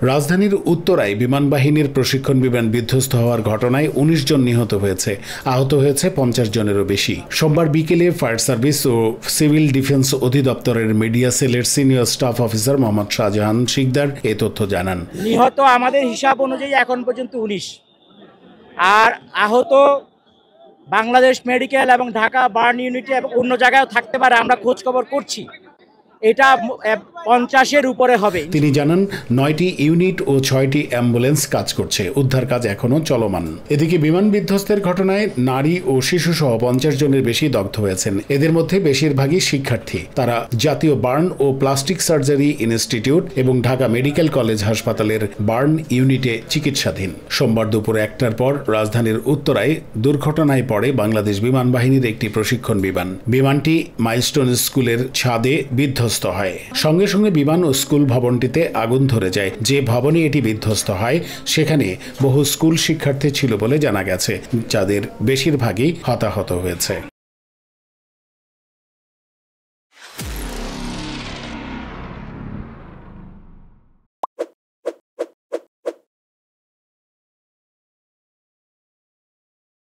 রাজধানীর উত্তরায় বিমান বাহিনীর প্রশিক্ষণ বিমান বিধ্বস্ত হওয়ার ঘটনায় ১৯ জন নিহত হয়েছে, আহত হয়েছে ৫০ জনেরও বেশি। সোমবার বিকেলে ফায়ার সার্ভিস ও সিভিল ডিফেন্স অধিদপ্তরের মিডিয়া সেলের senior staff officer Mohammad Shahjahan Shikder এ তথ্য জানান। নিহত আমাদের হিসাব অনুযায়ী এখন পর্যন্ত ১৯, আর আহত বাংলাদেশ মেডিকেল এবং ঢাকা বার্ন ইউনিটে এবং অন্য জায়গায় থাকতে পারে, আমরা খোঁজ খবর করছি। এটা ৫০-এর উপরে হবে। তিনি জানান ৯টি ইউনিট ও ৬টি অ্যাম্বুলেন্স কাজ করছে, উদ্ধার কাজ এখনো চলমান। এদিকে বিমান বিধ্বস্তের ঘটনায় নারী ও শিশু সহ ৫০ জনের বেশি দগ্ধ হয়েছেন। এদের মধ্যে বেশিরভাগই শিক্ষার্থী। তারা জাতীয় বার্ন ও প্লাস্টিক সার্জারি ইনস্টিটিউট এবং ঢাকা মেডিকেল কলেজ হাসপাতালের বার্ন ইউনিটে চিকিৎসাধীন। সোমবার দুপুর ১টার পর রাজধানীর উত্তরায় দুর্ঘটনায় পড়ে বাংলাদেশ বিমান বাহিনীর একটি প্রশিক্ষণ বিমান। বিমানটি মাইলস্টোন স্কুলের ছাদে বিধ্বস্ত হয়। সঙ্গে সঙ্গে বিমান ও স্কুল ভবনটিতে আগুন ধরে যায়। যে ভবনে এটি বিধ্বস্ত হয় সেখানে বহু স্কুল শিক্ষার্থী ছিল বলে জানা গেছে, যাদের বেশিরভাগই হতাহত হয়েছে।